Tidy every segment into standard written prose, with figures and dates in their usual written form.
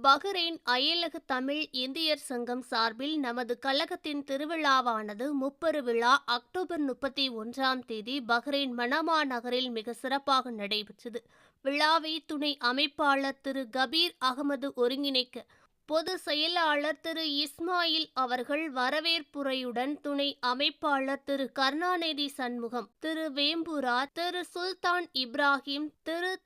Bahrain அயலக தமிழ் இந்தியர் சங்கம் சார்பில் நமது கழகத்தின் திருவிழாவானது முப்பெரு விழா அக்டோபர் 31ஆம் தேதி பஹ்ரைன் மனமா நகரில் மிக சிறப்பாக நடைபெற்றது. விழாவை துணை அமைப்பாளர் திரு கபீர் அகமது ஒருங்கிணைக்க, பொது செயலாளர் திரு இஸ்மாயில் அவர்கள் வரவேற்புரையுடன், துணை அமைப்பாளர் திரு கருணாநிதி சண்முகம், திரு வேம்புரா, திரு சுல்தான் இப்ராஹிம்,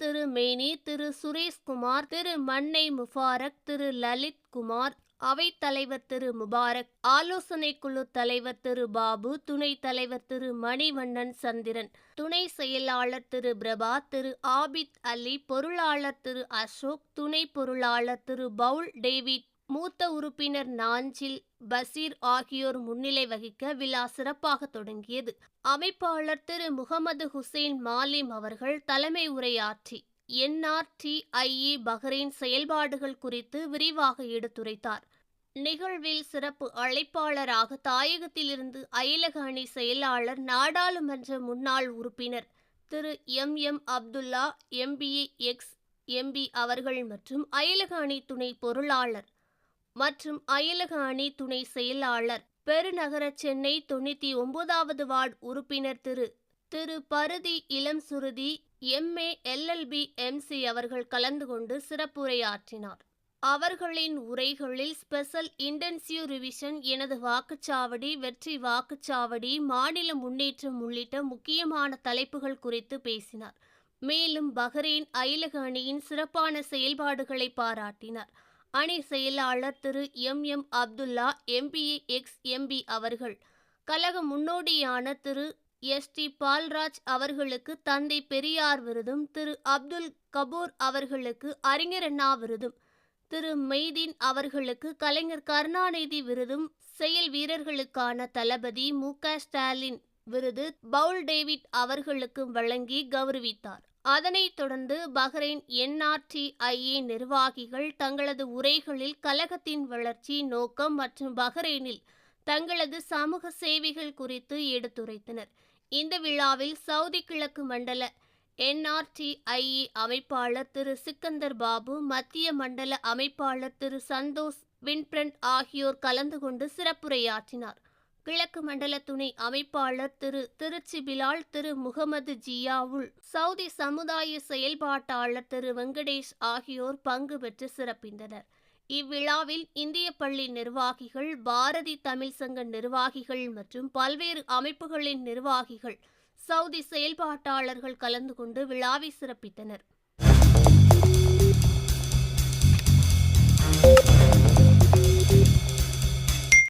திரு மேனி, திரு சுரேஷ்குமார், திரு மன்னை முபாரக், திரு லலித் குமார், அவைத்தலைவர் திரு முபாரக், ஆலோசனை குழு தலைவர் திரு பாபு, துணைத் தலைவர் திரு மணிவண்ணன் சந்திரன், துணை செயலாளர் திரு பிரபா, திரு ஆபித் அலி, பொருளாளர் திரு அசோக், துணை பொருளாளர் திரு பவுல் டேவிட், மூத்த உறுப்பினர் நாஞ்சில் பசீர் ஆகியோர் முன்னிலை வகிக்க விழா சிறப்பாக தொடங்கியது. அமைப்பாளர் திரு முகமது ஹுசைன் மாலிம் அவர்கள் தலைமை உரையாற்றி NRTIE பஹ்ரைன் செயல்பாடுகள் குறித்து விரிவாக எடுத்துரைத்தார். நிகழ்வில் சிறப்பு அழைப்பாளராக தாயகத்திலிருந்து அயலக அணி செயலாளர், நாடாளுமன்ற முன்னாள் உறுப்பினர் திரு அப்துல்லா MBA ex-MB அவர்கள் மற்றும் அயலக அணி துணை பொருளாளர் மற்றும் அயலக அணி துணை செயலாளர், பெருநகர சென்னை 99வது வார்டு உறுப்பினர் திரு பருதி இளம் சுருதி MA LLB MC அவர்கள் கலந்து கொண்டு சிறப்புரையாற்றினார். அவர்களின் உரைகளில் ஸ்பெஷல் இன்டென்சிவ் ரிவிஷன், எனது வாக்குச்சாவடி, வெற்றி வாக்குச்சாவடி, மாநில முன்னேற்றம் உள்ளிட்ட முக்கியமான தலைப்புகள் குறித்து பேசினார். மேலும் பஹ்ரைன் அயலக அணியின் சிறப்பான செயல்பாடுகளை பாராட்டினார். அணி செயலாளர் திரு அப்துல்லா MBA ex-MB அவர்கள் கழக முன்னோடியான திரு ST பால்ராஜ் அவர்களுக்கு தந்தை பெரியார் விருதும், திரு அப்துல் கபூர் அவர்களுக்கு அறிஞர் அண்ணா விருதும், திரு மெய்தீன் அவர்களுக்கு கலைஞர் கருணாநிதி விருதும், செயல் வீரர்களுக்கான தளபதி MK ஸ்டாலின் விருது பவுல் டேவிட் அவர்களுக்கு வழங்கி கௌரவித்தார். அதனைத் தொடர்ந்து பஹ்ரைன் NRTIE நிர்வாகிகள் தங்களது உரைகளில் கழகத்தின் வளர்ச்சி நோக்கம் மற்றும் பஹ்ரைனில் தங்களது சமூக சேவைகள் குறித்து எடுத்துரைத்தனர். இந்த விழாவில் சவுதி கிழக்கு மண்டல NRTIE அமைப்பாளர் திரு சிக்கந்தர் பாபு, மத்திய மண்டல அமைப்பாளர் திரு சந்தோஷ் வின்பிரண்ட் ஆகியோர் கலந்து கொண்டு சிறப்புரையாற்றினார். கிழக்கு மண்டல துணை அமைப்பாளர் திருச்சி பிலால், திரு முகமது ஜியாவுல், சவுதி சமுதாய செயல்பாட்டாளர் திரு வெங்கடேஷ் ஆகியோர் பங்கு பெற்று சிறப்பித்தனர். இவ்விழாவில் இந்திய பள்ளி நிர்வாகிகள், பாரதி தமிழ் சங்க நிர்வாகிகள் மற்றும் பல்வேறு அமைப்புகளின் நிர்வாகிகள், சவுதி செயல்பாட்டாளர்கள் கலந்து கொண்டு விழாவை சிறப்பித்தனர்.